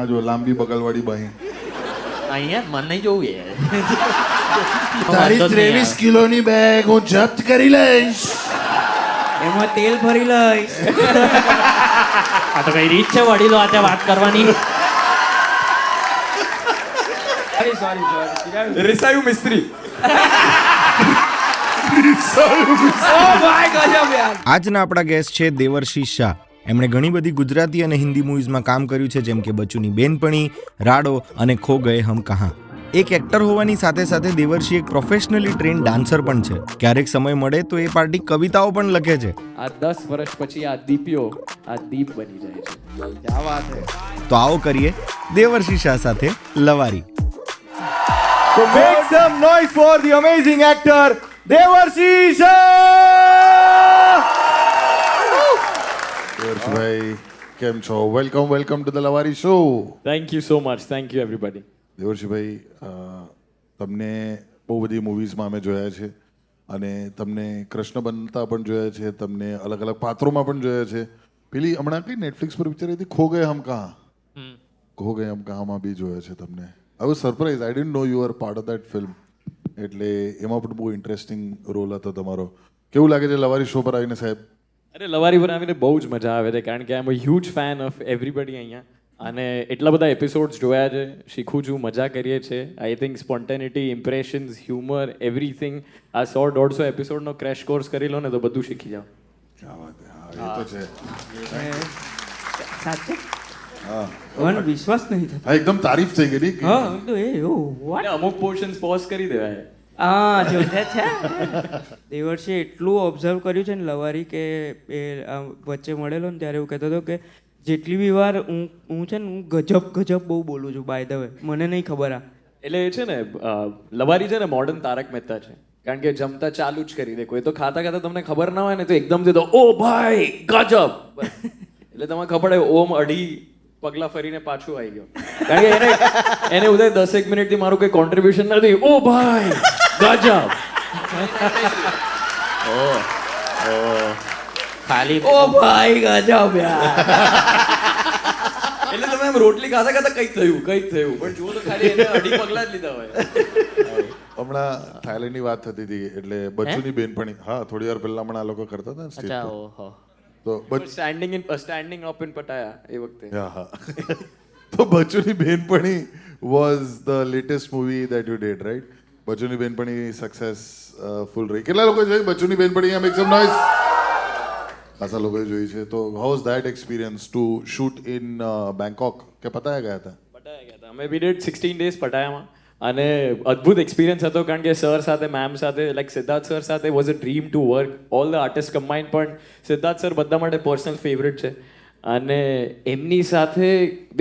આ જો લાંબી બગલવાળી બાઈ. અહીંયા મને નહીં જોવું યાર. તારી 23 કિલોની બેગ હું જપ્ત કરી લઈશ. એમાં તેલ ભરી લઈશ. આ તો કઈ રીત છે વડીલો આજે વાત કરવાની. સોરી રિસાયુ મિસ્ત્રી. આજના આપણા ગેસ્ટ છે દેવર્ષિ શાહ. એમણે ઘણી બધી ગુજરાતી અને હિન્દી મૂવીઝમાં કામ કર્યું છે, જેમ કે બચ્ચુની બેનપણી, રાડો અને ખો ગયે હમ કહાં. એક એક્ટર હોવાની સાથે સાથે દેવર્ષિ એક પ્રોફેશનલી ટ્રેન્ડ ડાન્સર પણ છે. ક્યારેક સમય મળે તો એ પાર્ટી કવિતાઓ પણ લખે છે. આ 10 વર્ષ પછી આ દીપીઓ આ દીપ બની જાય છે. ક્યાં વાત હે. તો આવો કરીએ દેવર્ષિ શાહ સાથે લવારી. So make some noise for the amazing actor Devarshi Shah. દેવર્ષિભાઈ કેમ છો? Welcome to the લવારી show. Thank you so much. Thank you everybody. દેવર્ષિભાઈ, તમને બહુ બધી મૂવીઝમાં અમે જોયા છે અને તમને કૃષ્ણ બનતા પણ જોયા છે, તમને અલગ અલગ પાત્રોમાં પણ જોયા છે. પેલી હમણાં કઈ નેટફ્લિક્સ પર પિક્ચર હતી ખો ગયે હમ કહામાં બી જોયા છે તમને. I was surprised. I didn't know you are part of that film. એટલે એમાં પણ બહુ ઇન્ટરેસ્ટિંગ રોલ હતો તમારો. કેવું લાગે છે લવારી શો પર આવીને સાહેબ? અરે લવારી પર આવીને બહુ જ મજા આવે છે, કારણ કે I am a huge fan of everybody અહીંયા. અને એટલા બધા એપિસોડ્સ જોયા છે, શીખું છું, મજા કરીએ છીએ. I think spontaneity, impressions, humour, everything. આ 100-150 એપિસોડનો ક્રેશ કોર્સ કરી લો ને તો બધું શીખી જાઓ. ક્યાં વાત છે. હા, એ તો છે. સાચે હા, મને વિશ્વાસ નહીં થતો. હા, એકદમ તારીફ થઈ ગઈ. હા તો એ ઓ અને અમુક પોર્શન્સ પોઝ કરી દેવાય. હા જો છે દેવર્ષે એટલું ઓબ્ઝર્વ કર્યું છે ને લવારી કે એ વચ્ચે મળેલો ને ત્યારે એવું કહેતો હતો કે જેટલી બી વાર હું છે ને હું ગજબ બહુ બોલું છું. બાય ધ વે મને નહીં ખબર આ એટલે એ છે ને લવારી છે ને મોડર્ન તારક મહેતા છે, કારણ કે જમતા ચાલુ જ કરી દે. કોઈ તો ખાતા ખાતા તમને ખબર ના હોય ને તો એકદમ થી તો ઓ ભાઈ ગજબ, એટલે તમને ખબર હોય ઓમ અઢી પગલા ફરીને પાછું આવી ગયો, કારણ કે એને ઉદય 10 મિનિટથી મારું કોઈ કોન્ટ્રીબ્યુશન નથી. ઓ ભાઈ ગજબ. ખાલી ઓ ભાઈ ગજબ યાર. એટલે તમે એમ રોટલી ખાતા ખાતા કંઈક થયું પણ જુઓ તો ખાલી એને અઢી પગલા જ લીધા હોય. હમણાં થાઈલેન્ડની વાત થતી હતી એટલે બચ્ચુની બેનપણી. હા, થોડી વાર પહેલા હમણાં આ લોકો કરતા હતા ને સ્ટેજ અચ્છા પર. ઓહો. તો સ્ટેન્ડિંગ અપ ઇન પટાયા એ વખતે. હા તો બચ્ચુની બેનપણી was the latest movie that you did, right? બચ્ચુની બેનપણી સક્સેસફુલ રહી. કેટલા લોકો જોઈ બચ્ચુની બેનપણી? Make some noise. ખાસા લોકોએ જોઈ છે. તો how was that experience to shoot in Bangkok? કે પતાયા ગયા હતા? પટાયા ગયા હતા. અમે બી ડેડ 16 ડેઝ પટાયામાં, અને અદ્ભુત એક્સપિરિયન્સ હતો, કારણ કે સર સાથે, મેમ સાથે, લાઈક સિદ્ધાર્થ સર સાથે was a dream to work. All the artist combined, પણ સિદ્ધાર્થ સર બધા માટે પર્સનલ ફેવરેટ છે. અને એમની સાથે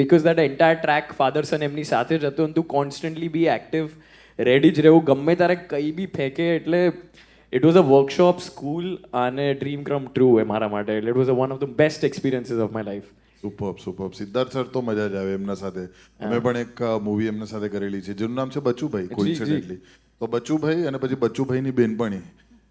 because that entire track father son એમની સાથે જ હતું, અને તું કોન્સ્ટન્ટલી બી એક્ટિવ, રેડી જ રહેવું, ગમે તારે કંઈ બી ફેંકે. એટલે it was a workshop, school અને ડ્રીમ કમ ટ્રુ એ મારા માટે. એટલે it was one of the best experiences of my life. Super. Siddharth sir તો મજા જ આવે એમના સાથે. અમે પણ એક મૂવી એમના સાથે કરેલી છે જેનું નામ છે બચ્ચુભાઈ. કોઇન્સિડન્ટલી તો બચ્ચુભાઈ અને પછી બચ્ચુભાઈની બેનપણી,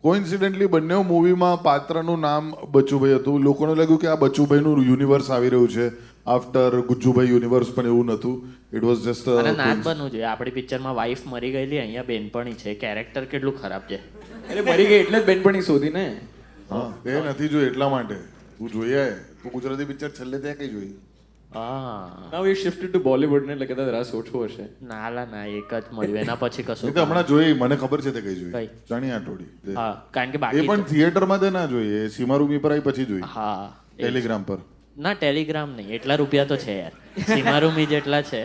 કોઇન્સિડન્ટલી બંને મૂવીમાં પાત્રનું નામ બચ્ચુભાઈ હતું. લોકોને લાગ્યું કે આ બચ્ચુભાઈનું યુનિવર્સ આવી રહ્યું છે આફ્ટર ગુજ્જુભાઈ યુનિવર્સ, પણ એવું નહોતું. ઇટ વોઝ જસ્ટ અને ના જ બનવું જોઈએ. આપણી પિક્ચરમાં વાઈફ મરી ગયેલી, અહીંયા બેનપણી છે. કેરેક્ટર કેટલું ખરાબ છે. એટલે મરી ગઈ એટલે જ બેનપણી શોધી ને. હા, એ નથી જોઈ એટલા માટે. તું જોઈ આય. તું ગુજરાતી પિક્ચર છેલ્લે ત્યાં કઈ જોઈ? હા નાઉ વી શિફ્ટેડ ટુ બોલિવૂડ ને, એટલે કદાચ રસ ઓછો હશે. ના એક જ મળ્યું, એના પછી કશું. એ તો હમણાં જોઈ, મને ખબર છે તે કઈ જોઈ. કઈ? ચણિયા ટોળી. હા, કારણ કે એ બાકી પણ થિયેટરમાં તે ના જોઈ, એ સીમારૂમી પર આવી પછી જોઈ. હા ટેલિગ્રામ પર. ના ટેલિગ્રામ નહીં, એટલા રૂપિયા તો છે યાર. સીમારૂમી જેટલા છે.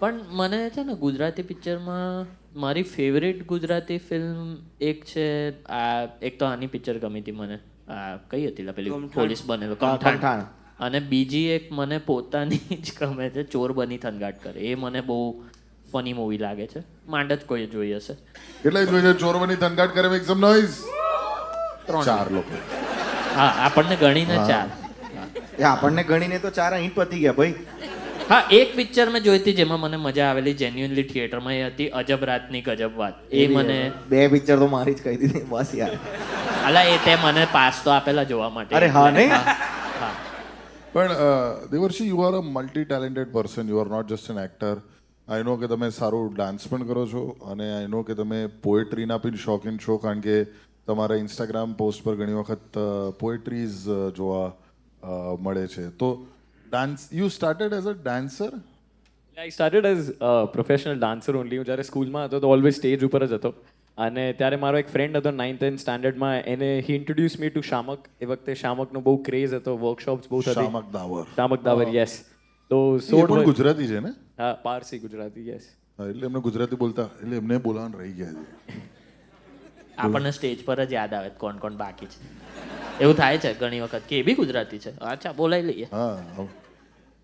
પણ મને છે ને ગુજરાતી પિક્ચરમાં મારી ફેવરેટ ગુજરાતી ફિલ્મ એક છે આ, એક તો આની પિક્ચર ગમી હતી મને. આ કઈ હતી પેલી પોલીસ બનેલો, કમઠાણ. અને બીજી એક મને પોતાની જ ગમે છે, ચોર બની થનગાટ કરે. એ મને બહુ ફની મૂવી લાગે છે. માંડ જ કોઈ જોઈ હશે. કેટલા જોઈ છે? ચોર બની થનગાટ કરે. Make some noise. 4 લોકો. હા, આપણને ગણીને 4. આપણને ગણીને તો 4 અહીં પતી ગયા ભાઈ. હા, એક પિક્ચર મેં જોઈ હતી જેમાં મને મજા આવેલી જેન્યુઅનલી થિયેટરમાં, એ હતી અજબ રાતની ગજબ વાત. એ મને 2 પિક્ચર તો મારી જ કહી દીધી બસ યાર. અલા એ તે મને પાસ તો આપેલા જોવા માટે. અરે હા નહીં. હા. પણ Devarshi you are a multi talented person, you are not just an actor. I know કે તમે સારું ડાન્સ પણ કરો છો અને આઈ નો કે તમે પોએટ્રીના પણ શોખીન છો, કારણ કે તમારા ઇન્સ્ટાગ્રામ પોસ્ટ પર ઘણી વખત પોએટ્રીઝ જોવા મળે છે. તો dance, you started as a dancer? I started as professional dancer only. હું જ્યારે સ્કૂલમાં હતો તો ઓલવેઝ સ્ટેજ ઉપર જ હતો. અને ત્યારે મારો એક ફ્રેન્ડ હતો 9th and સ્ટાન્ડર્ડમાં, એને હી ઇન્ટ્રોડ્યુસ મી ટુ શામક. એ વખતે શામકનો બહુ ક્રેઝ હતો, વર્કશોપ્સ બહુ થતી. શામક દાવર. શામક દાવર, યસ. તો એ પણ 16 ગુજરાતી છે ને? હા, પારસી ગુજરાતી, યસ. હા, એટલે એમને ગુજરાતી બોલતા, એટલે એમને બોલવાનું રહી ગયા છે. આપણને સ્ટેજ પર જ યાદ આવે કોણ કોણ બાકી છે. એવું થાય છે ઘણી વખત કે એ બી ગુજરાતી છે, અચ્છા બોલાવી લઈએ. હા,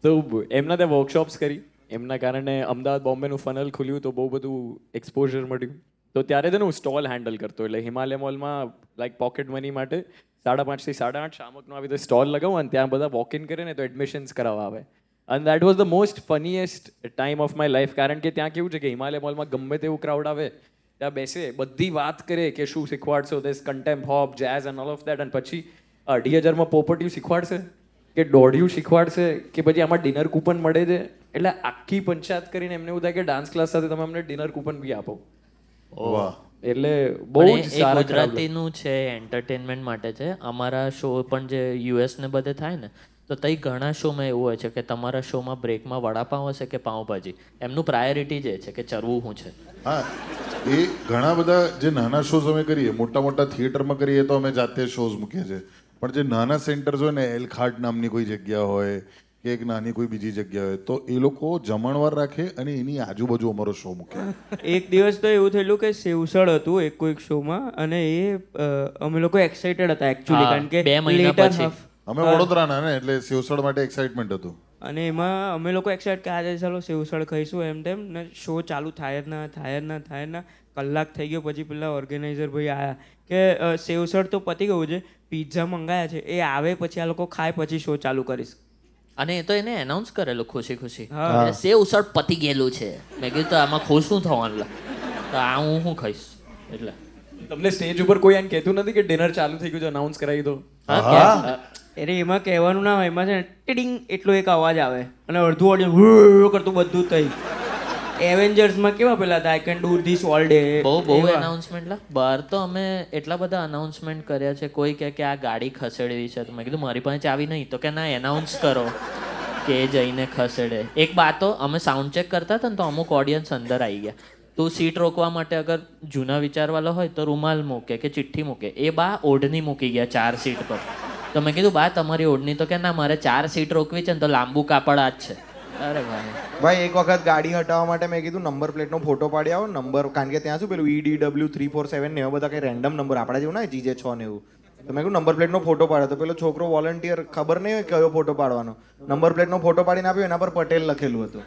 તો એમના ત્યાં વર્કશોપ્સ કરી, એમના કારણે અમદાવાદ બોમ્બેનું ફનલ ખુલ્યું તો બહુ બધું એક્સપોઝર મળ્યું. તો ત્યારે તો હું સ્ટોલ હેન્ડલ કરતો, એટલે હિમાલય મોલમાં લાઈક પોકેટ મની માટે 5:30 થી 8:30 શામકનો આવી રીતે સ્ટોલ લગાવું અને ત્યાં બધા વોક ઇન કરે ને તો એડમિશન્સ કરાવવા આવે. And that was the most funniest time of my life, કારણ કે ત્યાં કેવું છે કે હિમાલય મોલમાં ગમે તેવું ક્રાઉડ આવે, ત્યાં બેસે, બધી વાત કરે કે શું શીખવાડશો, this contemp, hop, jazz and all of that, અને પછી 2,500 પોપટિયું શીખવાડશે કે દોઢિયું શીખવાડશે કે પછી આમાં ડિનર કૂપન મળે છે. એટલે આખી પંચાયત કરીને એમને એવું થાય કે ડાન્સ ક્લાસ સાથે તમે અમને ડિનર કૂપન બી આપો. વાહ. એટલે બહુ પણ જ એ સારા ગુજરાતીનું છે, એન્ટરટેનમેન્ટ માટે છે. અમારા શો પણ જે યુએસ ને બધે થાય ને, તો તઈ ઘણા શોમાં એવું હોય છે કે તમારા શોમાં બ્રેકમાં વડાપાઉં હશે કે પાઉંભાજી, એમનું પ્રાયોરિટી જ એ છે કે ચરવું શું છે. હા, એ ઘણા બધા જે નાના શોઝ અમે કરીએ, મોટા મોટા થિયેટરમાં કરીએ તો અમે જાતે શોઝ મૂકીએ છીએ, પણ જે નાના સેન્ટર્સ હોય ને, એલખાટ નામની કોઈ જગ્યા હોય કે એક નાની કોઈ બીજી જગ્યા હોય, તો એ લોકો જમણવાર રાખે અને એની આજુબાજુ અમારો શો મૂકે. એક દિવસ તો એવું થયેલું કે સેવસળ હતું એક કોઈક શોમાં, અને એ અમે લોકો એક્સાઇટેડ હતા એકચ્યુઅલી, હા, કારણ કે 2 મહિના later પછી. half. અમે વડોદરાના ને, એટલે સેવસળ માટે એક્સાઇટમેન્ટ હતું. અને એમાં અમે લોકો એક્સાઇટ કે આજે ચાલો સેવસળ ખાઈશું એમ તેમ, ને શો ચાલુ થાય જ ના, કલાક થઈ ગયો. પછી પેલા ઓર્ગેનાઇઝર ભાઈ આવ્યા કે સેવસળ તો પતી ગયું છે, પિઝા મંગાયા છે, એ આવે પછી આ લોકો ખાય પછી શો ચાલુ કરીશ. અને એ તો એને એનાઉન્સ કરેલું ખુશી ખુશી, હા. સેવ ઉસળ પતી ગયેલું છે. મેં કીધું તો આમાં ખુશ શું થવાનું લા? તો આ હું શું ખાઈશ એટલે. તમને સ્ટેજ ઉપર કોઈ એમ કહેતું નથી કે ડિનર ચાલુ થઈ ગયું છે, અનાઉન્સ કરાવી દો? અરે એમાં કહેવાનું ના હોય, એમાં છે ને ટીડિંગ એટલો એક અવાજ આવે અને અડધું ઓડિયન્સ કરતું બધું થઈ. એવેન્જર્સમાં કેવા પેલા હતા, I can do this all day. બહુ એનાઉન્સમેન્ટ લા. બહાર તો અમે એટલા બધા અનાઉન્સમેન્ટ કર્યા છે. કોઈ કહે કે આ ગાડી ખસેડવી છે, તો મેં કીધું મારી પાસે ચાવી નહીં, તો કે ના એનાઉન્સ કરો કે જઈને ખસેડે. એક બાતો અમે સાઉન્ડ ચેક કરતા હતા ને, તો અમુક ઓડિયન્સ અંદર આવી ગયા. તો સીટ રોકવા માટે અગર જૂના વિચારવાળો હોય તો રૂમાલ મૂકે કે ચિઠ્ઠી મૂકે. એ બા ઓઢણી મૂકી ગયા 4 સીટ પર. તો મેં કીધું બા તમારી ઓઢણી, તો કે ના મારે 4 સીટ રોકવી છે ને, તો લાંબુ કાપડ આ જ છે. અરે ભાઈ એક વખત ગાડી હટાવવા માટે મેં કીધું નંબર પ્લેટનો ફોટો પાડી આવો, નંબર, કારણ કે ત્યાં શું પેલું EDW 347 ને એવા બધા કંઈ રેન્ડમ નંબર આપણા જેવું ના GJ6 ને એવું. તો મેં કીધું નંબર પ્લેટનો ફોટો પાડ્યો, તો પેલો છોકરો વોલન્ટિયર, ખબર નહીં હોય કયો ફોટો પાડવાનો, નંબર પ્લેટનો ફોટો પાડીને આપ્યો, એના પર પટેલ લખેલું હતું.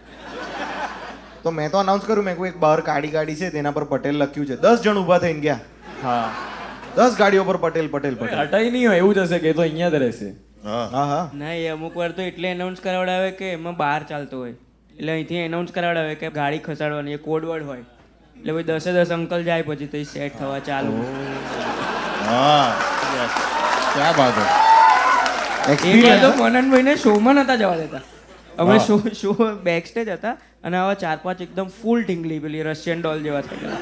તો મેં તો અનાઉન્સ કર્યું, મેં કોઈ એક બહાર ગાડી છે તેના પર પટેલ લખ્યું છે. 10 જણ ઊભા થઈને ગયા. હા, 10 ગાડીઓ પર પટેલ. હટાઈ નહીં હોય એવું જ હશે કે એ તો અહીંયા જ રહેશે. હા. ના, એ અમુક વાર તો એટલે એનાઉન્સ કરાવડાવે કે એમાં બહાર ચાલતો હોય, એટલે અહીંથી એનાઉન્સ કરાવડાવે કે ગાડી ખસાડવાની, એ કોડ વર્ડ હોય. એટલે ભાઈ 10 અંકલ જાય પછી તો સેટ થવા ચાલુ. ક્યાં બાત હે. એક વાર તો મનનભાઈને શોમાં નતા જવા દેતા. અમે શો બેક સ્ટેજ હતા અને આવા 4-5 એકદમ ફૂલ ઢીંગલી પેલી રશિયન ડોલ જેવા થઈ ગયા.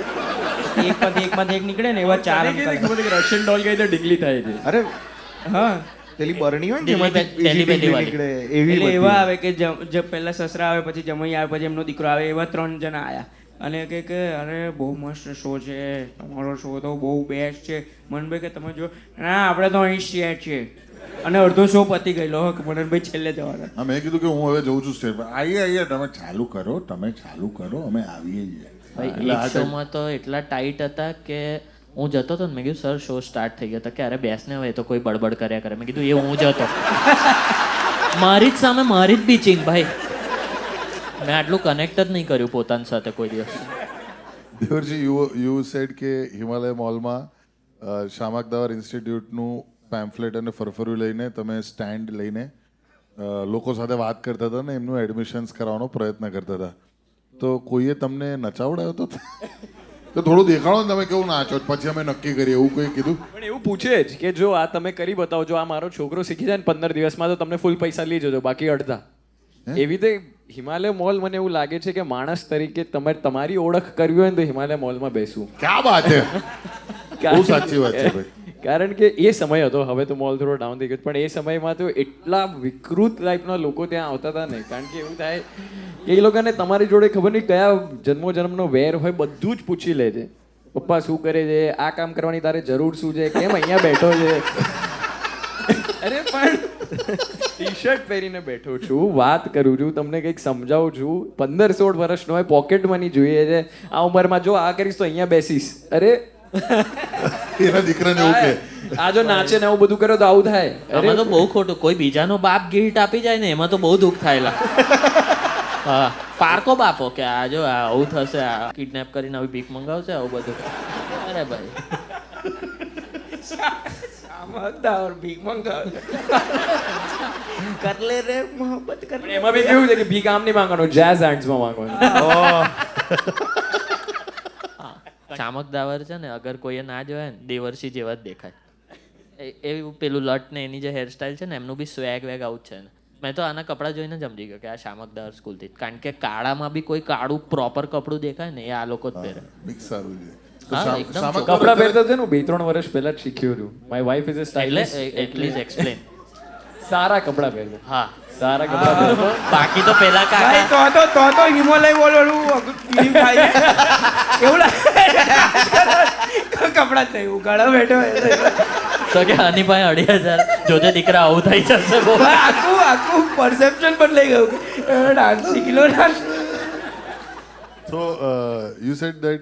એકમાંથી એક નીકળે ને એવા 4 અંકલ. રશિયન ડોલ ગઈ તો ઢીકલી થાય છે. અરે હા, પેલી બરણી હોય ને પેલી જેમાંથી પેલી ઢીંગલી વાળી. નીકળે, એટલે એવી એવા આવે કે જે પહેલા સસરા આવે, પછી જમાઈ આવે, પછી એમનો દીકરો આવે, એવા 3 જણા આયા. અને કે અરે બહુ મસ્ત શો છે તમારો, શો તો બહુ બેસ્ટ છે. મનભાઈ કે તમે જો, ના આપણે તો અહીં સેટ છે. અને અડધો શો પતી ગયેલો, મનનભાઈ છેલ્લે જવાના. હા, મેં કીધું કે હું હવે જઉં છું સ્ટેજ પર. આઈએ તમે ચાલુ કરો, અમે આવીએ છીએ. ભાઈ એક શોમાં તો એટલા ટાઈટ હતા કે હું જતો હતો ને, મેં કીધું સર શો સ્ટાર્ટ થઈ ગયો. તો કે અરે બેસને હવે, તો કોઈ બડબડ કર્યા કરે. મેં કીધું એ હું જ હતો. મારી જ સામે મારી જ બીચિંગ ભાઈ. મેં આટલું કનેક્ટ જ નહીં કર્યું પોતાની સાથે કોઈ દિવસ. દેવરજી, યુ સેડ કે હિમાલય મોલમાં શામક દાવર ઇન્સ્ટિટ્યૂટનું પેમ્ફલેટ અને ફરફરું લઈને તમે સ્ટેન્ડ લઈને લોકો સાથે વાત કરતા હતા ને એમનું એડમિશન્સ કરાવવાનો પ્રયત્ન કરતા હતા. તો કોઈએ તમને નચાવડાયો હતો? તો થોડું દેખાડો ને તમે કેવું નાચો છો. પછી અમે નક્કી કરીએ એવું કોઈ કીધું. પણ એવું પૂછે જ કે જો આ તમે કરી બતાવો, જો આ મારો છોકરો શીખી જાય ને 15 દિવસમાં તો તમને ફૂલ પૈસા લઈ જજો, બાકી અડધા. એવી રીતે હિમાલય મોલ મને એવું લાગે છે કે માણસ તરીકે તમારી ઓળખ કરવી હોય ને તો હિમાલય મોલમાં બેસવું. ક્યાં વાત છે, બહુ સાચી વાત છે ભાઈ. કારણ કે એ સમય હતો, હવે તો મોલ થોડો ડાઉન થઈ ગયો, પણ એ સમયમાં તો એટલા વિકૃત ટાઈપના લોકો ત્યાં આવતા હતા ને. કારણ કે એવું થાય કે એ લોકોને તમારી જોડે ખબર નહીં કયા જન્મનો વેર હોય બધું જ પૂછી લે છે. પપ્પા શું કરે છે, આ કામ કરવાની તારે જરૂર શું છે, કેમ અહીંયા બેઠો છે. અરે પણ ટી શર્ટ પહેરીને બેઠો છું, વાત કરું છું, તમને કંઈક સમજાવું છું, 15-16 વર્ષનો હોય, પોકેટ મની જોઈએ છે, આ ઉંમરમાં જો આ કરીશ તો અહીંયા બેસીશ. અરે એના દીકરાને એવું કે આ જો નાચે ને આવું બધું કર્યો તો આવું થાય. આમાં તો બહુ ખોટું. કોઈ બીજાનો બાપ ગિફ્ટ આપી જાય ને એમાં તો બહુ દુઃખ થાયલા. હા, પારકો બાપો કે આ જો આ આવું થશે, આ કિડનેપ કરીને આવી ભીખ મંગાવશે, આવું બધું. અરે ભાઈ समझदार भीख मंगा कर ले रे मोहब्बत कर પણ એમાં બી કેવું છે કે ભીખ આમ નહીં માંગવાનું, જેઝ હેન્ડ્સમાં માંગવાનું. શામક દાવર છે ને, અગર કોઈએ ના જોયા ને દેવર્ષી જેવા જ દેખાય. એવું પેલું લટ ને એની જે હેરસ્ટાઈલ છે ને એમનું બી સ્વેગ વેગ આવું જ છે ને. મેં તો આના કપડાં જોઈને સમજી ગયો કે આ શામક દાવર સ્કૂલથી, કારણ કે કાળામાં બી કોઈ કાળું પ્રોપર કપડું દેખાય ને એ આ લોકો જ પહેરે. મિક્સ સારું છે. હા, એકદમ કપડા પહેરતા છે ને 2-3 વર્ષ પહેલા જ શીખ્યું હતું. માય વાઇફ ઇઝ અ એટલે સ્ટાઇલિસ્ટ. એટલીઝ એક્સપ્લેન. સારા કપડા પહેરતા, હા, સારા કપડા પહેરતા. બાકી તો પેલા ભાઈ કાકા તો હિમાલય બોલવાનું ફીલિંગ થાય છે. એવું લાગે કપડા જ નહીં ઉગાડો બેઠો તો કે હનીભાઈ 2,500 જોજે દીકરા આવું થઈ જશે બહુ. આખું પરસેપ્શન બદલાઈ ગયું કે ડાન્સ શીખી લો dance. So you said that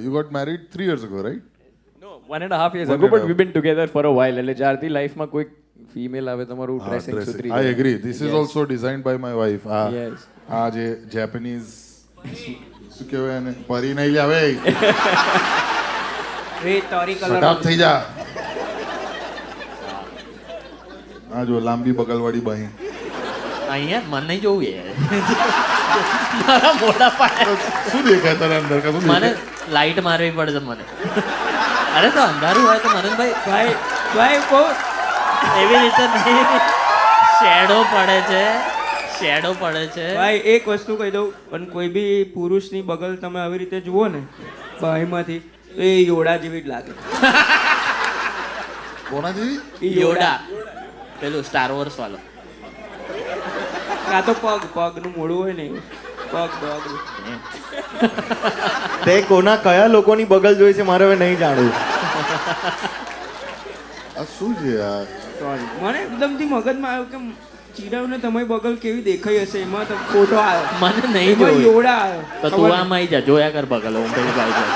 you got married 3 years ago, right? No, 1.5 years ago, but we've been together for a while. એટલે જ્યારથી લાઈફમાં કોઈ ફિમેલ આવે તમારું ડ્રેસિંગ સુધરી I agree. This is also designed by my wife. Yes. આ જે Japanese શું કહેવાય એને પરી નહીં આવે રે તારી કલર સટાપ થઈ જા. આ જો લાંબી બગલવાળી બાઈ. અહીંયા મને નહીં જોવું યાર. મારા મોઢા પાડે. શું દેખાય તારા અંદર કશું મને લાઈટ મારવી પડશે મને. અરે તો અંધારું હોય તો મનનભાઈ ભાઈ ભાઈ બહુ એવી રીતે નહીં. શેડો પડે છે, શેડો પડે છે. ભાઈ એક વસ્તુ કહી દઉં, પણ કોઈ બી પુરુષની બગલ તમે આવી રીતે જુઓ ને બાહીમાંથી તો એ યોડા જેવી જ લાગે. કોના જેવી? યોડા પેલું સ્ટાર વોર્સ વાળો. કાં તો પગનું મોડું હોય ને એવું. પગ ડોગ તે કોના કયા લોકોની બગલ જોઈ છે મારે હવે નહીં જાણવું. આ શું છે યાર? સોરી મને એકદમથી મગજમાં આવ્યું કે ચીરાવને તમારી બગલ કેવી દેખાઈ હશે, એમાં તો ફોટો આવ્યો, મને નહીં એમાં જોયું. યોડા આવ્યો. તો તું આમ આવી જા, જોયા કર બગલ. હું પેલી બાઈ જાય.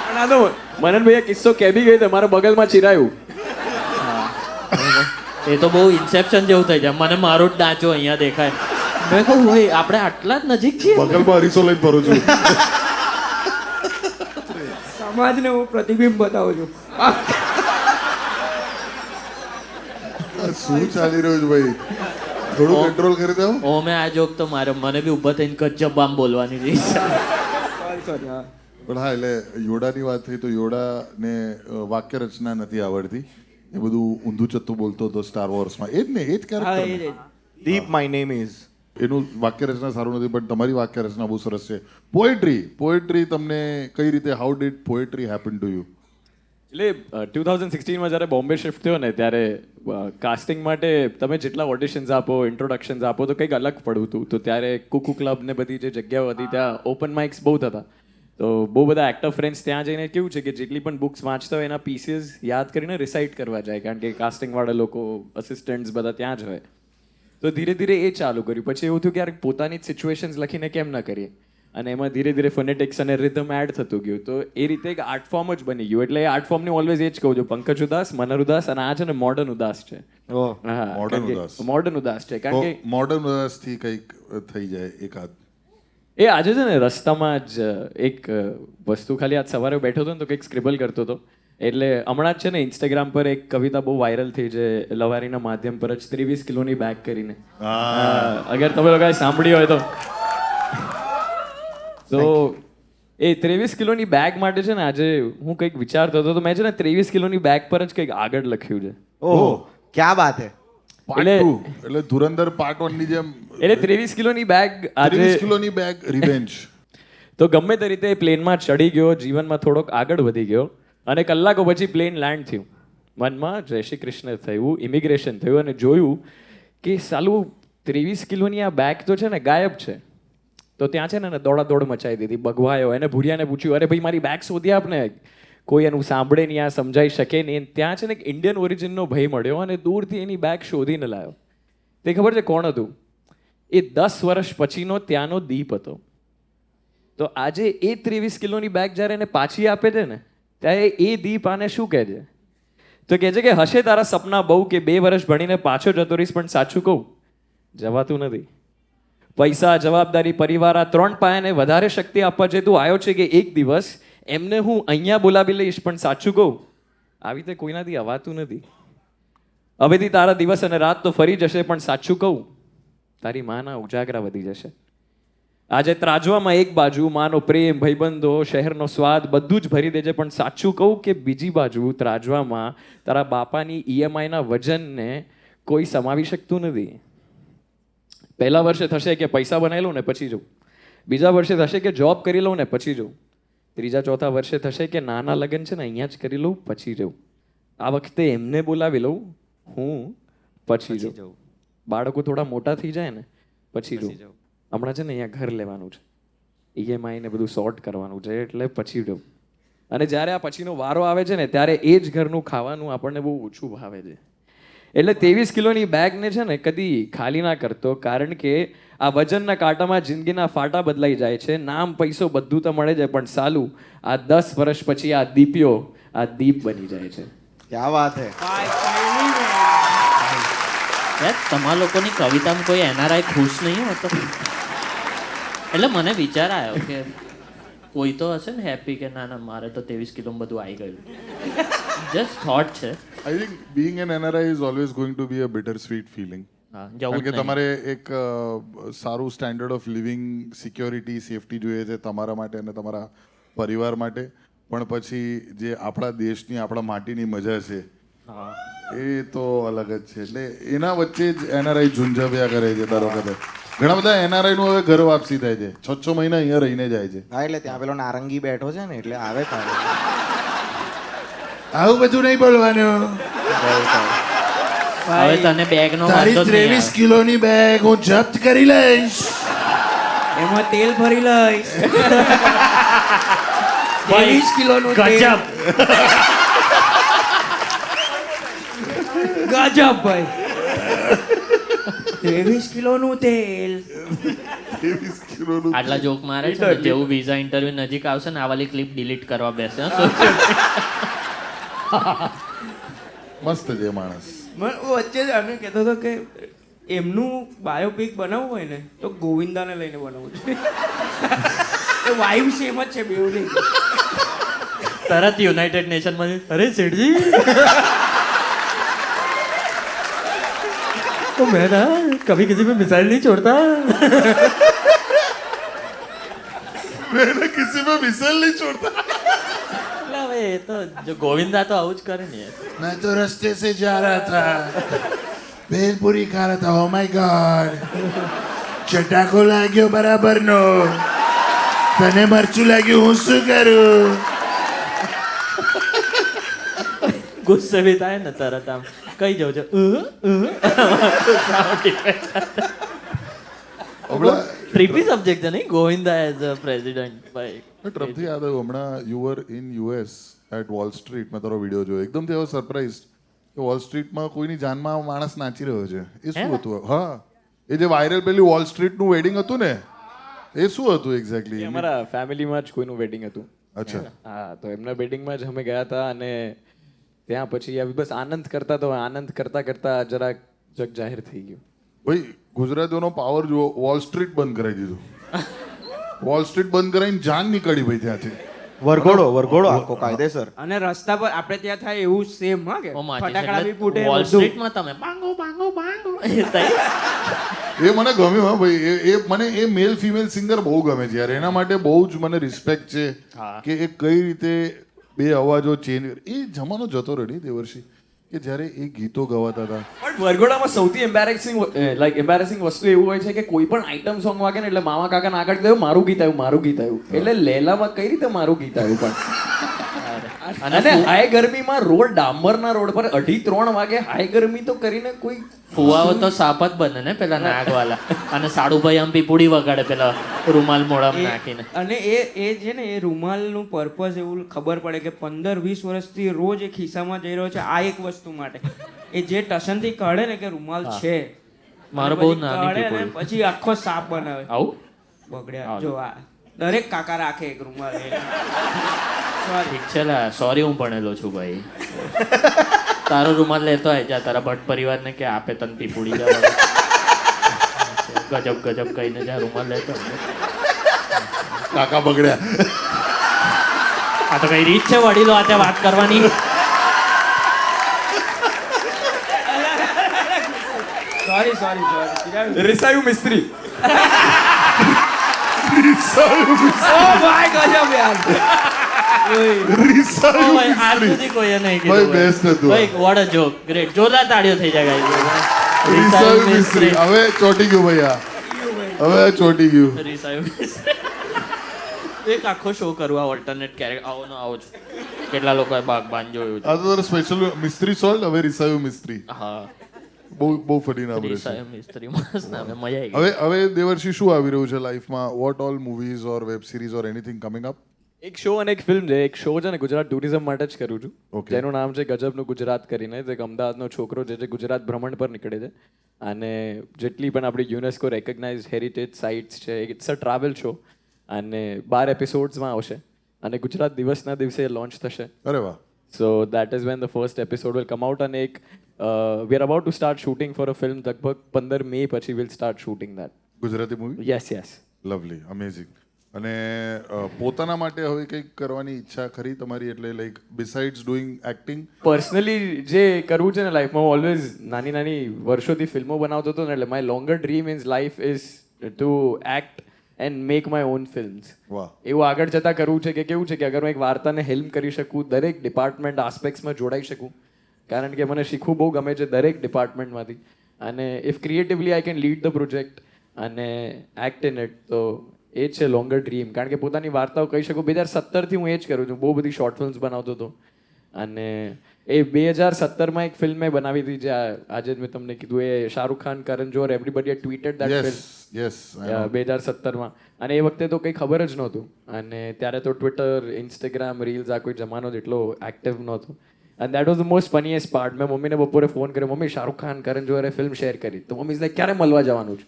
પણ આ તો મનનભાઈ કિસ્સો કેબી ગઈ તમારા બગલમાં ચિરાયું. એ તો બહુ ઇન્સેપ્શન જેવું થઈ જાય. મને મારું જ ડાંચો અહીંયા દેખાય. મેં કહું હોય આપણે આટલા જ નજીક છીએ. બગલમાં અરીસો લઈને ફરું છું. સમાજને હું પ્રતિબિંબ બતાવું છું. આ શું ચાલી રહ્યું છે ભાઈ? થોડું કંટ્રોલ કરી દો. ઓ મેં આ જોક તો મારે મને બી ઊભા થઈને ગજબ આમ બોલવાની રીત છે. સોરી હા પણ હા, એટલે યોડાની વાત થઈ તો યોડાને વાક્ય રચના નથી આવડતી. એ બધું ઊંધું ચત્તું બોલતો હતો સ્ટાર વોર્સમાં. એ જ ને, એ જ હા એ કેરેક્ટર. જ. દીપ માય નેમ ઇઝ. એનું વાક્ય રચના સારું નથી, પણ તમારી વાક્ય રચના બહુ સરસ છે. પોએટ્રી તમને કઈ રીતે, how did poetry happen to you? એટલે 2016માં જ્યારે બોમ્બે શિફ્ટ થયો ને ત્યારે કાસ્ટિંગ માટે તમે જેટલા ઓડિશન્સ આપો, ઇન્ટ્રોડક્શન્સ આપો તો કંઈક અલગ પડવું હતું. તો ત્યારે કુકુ ક્લબ ને બધી જે જગ્યાઓ હતી ત્યાં ઓપન માઇક્સ બહુ થતા. તો બહુ બધા એક્ટર ફ્રેન્ડ્સ ત્યાં જઈને કેવું છે કે જેટલી પણ બુક્સ વાંચતા હોય એના પીસીસ યાદ કરીને રિસાઇટ કરવા જાય, કારણ કે કાસ્ટિંગવાળા લોકો, અસિસ્ટન્ટ્સ બધા ત્યાં જ હોય. તો ધીરે ધીરે એ ચાલુ કર્યું. પછી એવું થયું કે યાર પોતાની જ સિચ્યુએશન્સ લખીને કેમ ના કરીએ, અને એમાં ધીરે ધીરે ફોનેટિક્સ અને રિધમ એડ થતું ગયું. તો એ રીતે એક આર્ટ ફોર્મ જ બની ગયું. એટલે એ આર્ટ ફોર્મની ઓલવેઝ એ જ કહું છું, પંકજ ઉદાસ, મનર ઉદાસ અને આ છે ને મોડર્ન ઉદાસ છે. Modern ઉદાસ. મોડર્ન ઉદાસ છે, કારણ કે મોડર્ન થી કંઈક થઈ જાય એકાદ. એ આજે છે ને રસ્તામાં જ એક વસ્તુ ખાલી આજ સવારે બેઠો હતો ને તો કંઈક સ્ક્રિબલ કરતો હતો. એટલે હમણાં જ છે ને ઇન્સ્ટાગ્રામ પર એક કવિતા બહુ વાયરલ થઈ છે, લવારીના માધ્યમ પર જ 23 કિલોની બેગ કરીને. અગર તમે લોકોએ સાંભળી હોય તો એ 23 કિલોની બેગ માટે છે ને આજે હું કંઈક વિચારતો હતો તો મેં છે ને 23 કિલોની બેગ પર જ કંઈક આગળ લખ્યું છે. ઓહો ક્યાં બાત હે. પાર્ટ 2 એટલે ધુરંધર પાર્ટ 1 ની જેમ એટલે 23 કિલોની બેગ આજે 30 કિલોની બેગ રિવેન્જ. તો ગમે તે રીતે પ્લેનમાં ચડી ગયો, જીવનમાં થોડોક આગળ વધી ગયો અને કલાકો પછી પ્લેન લેન્ડ થયું. મનમાં જય શ્રી કૃષ્ણ થયું, ઇમિગ્રેશન થયું અને જોયું કે સાલું 23 કિલોની આ બેગ તો છે ને ગાયબ છે. તો ત્યાં છે ને દોડાદોડ મચાવી દીધી, બગવાયો, એને ભૂરિયાને પૂછ્યું અરે ભાઈ મારી બેગ શોધી આપને. કોઈ એનું સાંભળે નહીં, આ સમજાઈ શકે નહીં. ત્યાં છે ને એક ઇન્ડિયન ઓરિજિનનો ભાઈ મળ્યો અને દૂરથી એની બેગ શોધીને લાવ્યો. તે ખબર છે કોણ હતું? એ 10 વર્ષ પછીનો ત્યાંનો દીપ હતો. તો આજે એ 23 કિલોની બેગ જ્યારે એને પાછી આપે છે ને ત્યારે એ દીપ આને શું કહે છે? તો કહે છે કે હશે તારા સપના બહુ કે 2 વર્ષ ભણીને પાછો જતો રહીશ, પણ સાચું કહું જવાતું નથી. પૈસા, જવાબદારી, પરિવાર આ 3 પાયાને વધારે શક્તિ આપવા જે તું આવ્યો છે કે એક દિવસ એમને હું અહીંયા બોલાવી લઈશ, પણ સાચું કહું આવી રીતે કોઈનાથી અવાતું નથી. હવેથી તારા દિવસ અને રાત તો ફરી જશે, પણ સાચું કહું તારી માના ઉજાગરા વધી જશે. આજે ત્રાજવામાં એક બાજુ માનો પ્રેમ, ભાઈબંધો, શહેરનો સ્વાદ બધું જ ભરી દેજે, પણ સાચું કહું કે બીજી બાજુ ત્રાજવામાં તારા બાપાની EMI ના વજનને કોઈ સમાવી શકતું નથી. પહેલા વર્ષે થશે કે પૈસા બનાવી લઉં ને પછી જવું, બીજા વર્ષે થશે કે જોબ કરી લઉં ને પછી જવું, ત્રીજા ચોથા વર્ષે થશે કે નાના લગ્ન છે ને અહીંયા જ કરી લઉં પછી જવું, આ વખતે એમને બોલાવી લઉં હું પછી જવું, બાળકો થોડા મોટા થઈ જાય ને પછી જવું, હમણાં છે ને અહીંયા ઘર લેવાનું છે, EMI ને બધું સોર્ટ કરવાનું છે એટલે પછી જવું. અને જ્યારે આ પછીનો વારો આવે છે ને ત્યારે એ જ ઘરનું ખાવાનું આપણને બહુ ઓછું ભાવે છે. એટલે 23 કિલોની બેગને છે ને કદી ખાલી ના કરતો, કારણ કે આ વજનના કાંટામાં જિંદગીના ફાટા બદલાઈ જાય છે. નામ, પૈસો બધું તો મળે છે, પણ સાલું આ 10 વર્ષ પછી આ દીપીઓ આ દીપ બની જાય છે. ક્યાં વાત હે. યાર તમારા લોકોની કવિતામાં કોઈ NRI ખુશ નહીં હોતો. એટલે મને વિચાર આવ્યો કે કોઈ તો હશે ને હેપી કે ના ના મારે તો 23 કિલો બધું આવી ગયું. જસ્ટ થોટ છે. I think being an NRI is always going to be a bitter sweet feeling. હા કારણ જવું કે જ નહીં. તમારે એક સારું standard of living, security, safety જોઈએ છે તમારા માટે અને તમારા પરિવાર માટે. પણ પછી જે આપણા દેશની, આપણા માટીની મજા છે એ તો અલગ જ છે. એટલે એના વચ્ચે જ NRI ઝુંઝાવ્યા કરે છે દર વખતે. ઘણા બધા NRI નું હવે ઘર વાપસી થાય છે, 6 મહિના અહીંયા રહીને જાય છે. હા એટલે ત્યાં પેલો નારંગી બેઠો છે ને એટલે આવે કાલે. આવું બધું નહીં બોલવાનું. હવે તને બેગનો વાંધો જ નહીં આવે. કિલોની બેગ હું જપ્ત કરી લઈશ. એમાં તેલ ભરી લઈશ 23 કિલોનું તેલ. ગજબ ભાઈ 23 કિલોનું તેલ. 23 કિલોનું. આટલા જોક મારે છે ને, જેવું વિઝા ઇન્ટરવ્યુ નજીક આવશે ને આ વાલી ક્લિપ ડિલીટ કરવા બેસે. હા? મસ્ત છે માણસ. વચ્ચે જ અમે કહેતો હતો કે એમનું બાયોપિક બનાવવું હોય ને તો ગોવિંદાને લઈને બનાવવું છે. વાઇબ સેમ જ છે બેઉની. તરત યુનાઇટેડ નેશનમાં અરે સેઠજી तो मैं ना कभी किसी पे मिसाइल नहीं छोड़ता. मैंने किसी पे मिसाइल नहीं छोड़ता. એટલે હવે એ તો જો ગોવિંદા તો આવું જ કરે ને યાર. मैं तो रास्ते से जा रहा था, भेलपुरी खा रहा था. Oh my God, चटाको लाग्यो बराबर नो. तने मरचू लाग्યું, હું શું કરું? ગુસ્સે બી થાય ને તરત આમ કઈ જવું છે ટ્રીપી સબ્જેક્ટ છે નહીં ગોવિંદા એઝ અ પ્રેસિડન્ટ ભાઈ. ટ્રમ્પથી યાદ આવ્યું, હમણાં you were in US at Wall Street. મેં તારો વિડીયો જોયો, એકદમથી હવે સરપ્રાઇઝ કે વોલ સ્ટ્રીટમાં કોઈની જાનમાં માણસ નાચી રહ્યો છે. એ શું હતું? હા, એ જે વાયરલ પેલી વોલ સ્ટ્રીટનું વેડિંગ હતું ને, એ શું હતું એક્ઝેક્ટલી? અમારા ફેમિલીમાં જ કોઈનું વેડિંગ હતું. અચ્છા. હા, તો એમના વેડિંગમાં જ અમે ગયા હતા અને ત્યાં પછી બસ આનંદ કરતા તો આનંદ કરતા કરતા જરાક જગ જાહેર થઈ ગયું. ભાઈ ગુજરાતીઓનો પાવર જુઓ. વોલ સ્ટ્રીટ બંધ કરાવી દીધું. વોલ સ્ટ્રીટ બંધ કરાવીને જાન નીકળી ભાઈ ત્યાંથી. વરઘોડો આખો કાયદેસર. અને રસ્તા પર આપણે ત્યાં થાય એવું સેમ હા કે ઓ માચીસ ફટાકડા બી ફૂટે વોલ બધું. સ્ટ્રીટમાં તમે બાંગો બાંગો બાંગો એ થાય. એ મને ગમ્યું હા ભાઈ એ મને એ મેલ ફિમેલ સિંગર બહુ ગમે છે યાર એના માટે બહુ જ મને રિસ્પેક્ટ છે કે એ કઈ રીતે બે અવાજો ચેન્જ એ જમાનો જતો રહ્યો નહીં દેવર્ષી કે જ્યારે એ ગીતો ગવાતા હતા પણ વરઘોડામાં સૌથી એમ્બેરેસિંગ વસ્તુ એવું હોય છે કે કોઈ પણ આઇટમ સોંગ વાગે ને એટલે મામા કાકા ના આગળ કહ્યું મારું ગીત આવ્યું એટલે લેલામાં કઈ રીતે મારું ગીત આવ્યું પણ અને હાઈ ગરમીમાં રોડ ડામરના રોડ પર 2:30 વાગે હાઈ ગરમી તો કરીને કોઈ ફુવાઓ તો સાપ જ બને ને પેલા નાગવાલા અને સાડુભાઈ આમ પીપુડી વગાડે પેલા રૂમાલ મોઢામાં નાખીને અને એ છે ને એ રૂમાલનું પર્પઝ એવું ખબર પડે કે 15-20 વર્ષથી રોજ એ ખિસ્સામાં જઈ રહ્યો છે આ એક વસ્તુ માટે એ જે ટશનથી કાઢે ને કે રૂમાલ છે મારો અને બહુ પછી નાની કાઢે ને પીપુડી. પછી આખો સાપ બનાવે આવું બગડ્યા જો આ દરેક કાકા રાખે એક રૂમાલ ઠીક છે લા સોરી હું ભણેલો છું ભાઈ તારો રૂમાલ લેતો હોય જા તારા ભટ્ટ પરિવારને કે આપે તને પીપુડી જા ગજબ કહીને જા રૂમાલ લેતો હોય. કાકા બગડ્યા આ તો કઈ રીત છે વડીલો આ ત્યાં વાત કરવાની સોરી રિસાયું મિસ્ત્રી રીસાયું ભાઈ, આજ મિસ્ત્રી. સુધી કોઈએ નહીં ભાઈ, કીધું best હતું. ભાઈ વોટ અ જોક ગ્રેટ જોરદાર તાળીઓ થઈ જાય guys. રીસાયું મિસ્ત્રી હવે ચોટી ગયું ભાઈ આ હવે ચોટી ગયું રીસાયું મિસ્ત્રી. એક આખો શો કરવા ઓલ્ટરનેટ કેરેક્ટર આવો ને આવો છો કેટલા લોકોએ બાગબાન જોયું છે આ તો સ્પેશિયલ મિસ્ત્રી સોલ્ટ હવે રીસાયું મિસ્ત્રી હા બહુ ફરી નામ રહેશે રીસાયું મિસ્ત્રી મસ્ત નામ છે, મજા આવી ગઈ. હવે દેવર્ષી શું આવી રહ્યું છે લાઈફમાં what all movies or web series or anything coming up એક શો અને એક ફિલ્મ છે એક શો છે ને ગુજરાત ટુરિઝમ માટે જ કરું છું Okay. જેનું નામ છે ગજબનું ગુજરાત કરીને જે એક અમદાવાદનો છોકરો છે જે ગુજરાત ભ્રમણ પર નીકળે છે અને જેટલી પણ આપણી યુનેસ્કો રેકગ્નાઇઝ હેરિટેજ સાઇટ્સ છે ઇટ્સ અ ટ્રાવેલ શો અને 12 એપિસોડ્સમાં આવશે અને ગુજરાત દિવસના દિવસે લોન્ચ થશે અરે વાહ so that is when the first episode will come out અને એક we are about to start shooting for a film લગભગ 15 મે પછી will start shooting that Gujarati movie yes lovely amazing અને પોતાના માટે હવે કંઈક કરવાની ઈચ્છા ખરી તમારી એટલે like besides doing acting personally જે કરવું છે ને લાઈફમાં હું ઓલવેઝ નાની વર્ષોથી ફિલ્મો બનાવતો હતો ને એટલે my longer dream in life is two act and make my own films વાહ એવું આગળ જતાં કરવું છે કે કેવું છે કે અગર હું એક વાર્તાને હેલ્પ કરી શકું દરેક ડિપાર્ટમેન્ટ આસ્પેક્ટ્સમાં જોડાઈ શકું કારણ કે મને શીખવું બહુ ગમે છે દરેક ડિપાર્ટમેન્ટમાંથી અને if creatively I can lead the project અને એક્ટ ઇન ઇટ તો એ જ છે લોંગર ડ્રીમ કારણ કે પોતાની વાર્તાઓ કહી શકું 2017થી હું એ જ કરું છું બહુ બધી શોર્ટ ફિલ્મ્સ બનાવતો હતો અને એ 2017માં એક ફિલ્મ મેં બનાવી હતી જે આજે જ મેં તમને કીધું એ Shahrukh Khan Karan Johar everybody tweeted that film yes 2017માં અને એ વખતે તો કંઈ ખબર જ નહોતું અને ત્યારે તો ટ્વિટર ઇન્સ્ટાગ્રામ રીલ્સ આ કોઈ જમાનો જેટલો એક્ટિવ નહોતો અને that was the most funniest part મેં મમ્મીને બપોરે ફોન કર્યો મમ્મી શાહરુખ ખાન કરણ જોહરે ફિલ્મ શેર કરી તો મમ્મી લાઈક ક્યારે મળવા જવાનું છે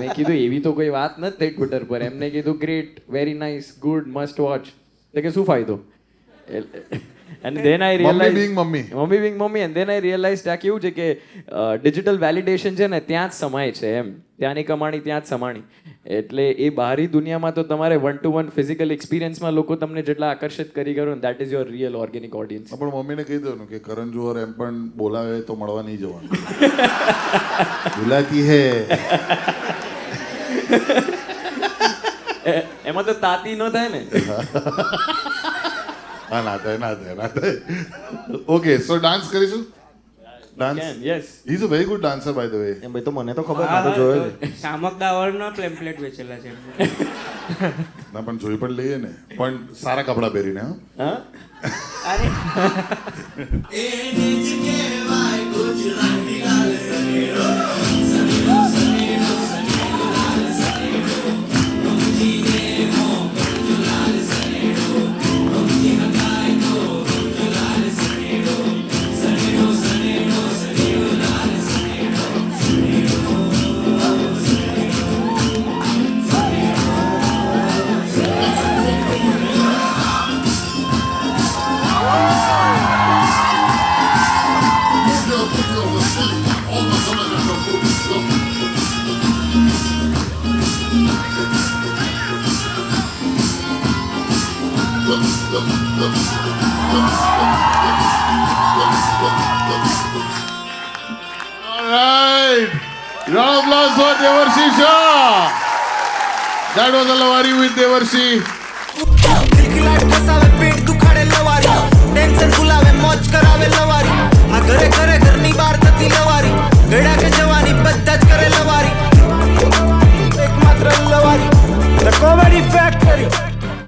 મેં કીધું એવી તો કોઈ વાત નથી ટ્વિટર પર એમને કીધું great very nice good must watch તો કે શું ફાયદો and then I realized mummy being mummy and then I realized આ કેવું છે કે ડિજિટલ વેલિડેશન છે ને ત્યાં જ સમાય છે એમ ત્યાંની કમાણી ત્યાં જ સમાણી એટલે એ બહારી દુનિયામાં તો તમારે 1-to-1 ફિઝિકલ એક્સપિરિયન્સમાં લોકો તમને જેટલા આકર્ષિત કરી કરો ને that is your real organic audience પણ મમ્મીને કહી દેવાનું કે કરણ જોહર એમ પણ બોલાવે તો મળવા નહીં જવાનું બુલાતી હે એમાં તો તાતી ન થાય ને હા ના થાય ઓકે સો ડાન્સ કરીશું dance yes he is a very good dancer by the way એમ ભાઈ તો મને તો ખબર મેં તો જોયો છે શામક દાવરના પેમ્પલેટ વેચેલા છે ના પણ જોઈ પણ લઈએ ને પણ સારા કપડાં પહેરીને હા અરે right. Round of applause for Devarshi Shah. That was a Lawari with Devarshi. ખિલખિલાટ ખસાવે પેટ દુખાડે લવારી ટેન્શન ભૂલાવે મોજ કરાવે લવારી આ ઘરે ઘરે ઘરની બહાર થતી લવારી ગળા કે જવાની બધા જ કરે લવારી એકમાત્ર લવારી ધ કોમેડી ફેક્ટરી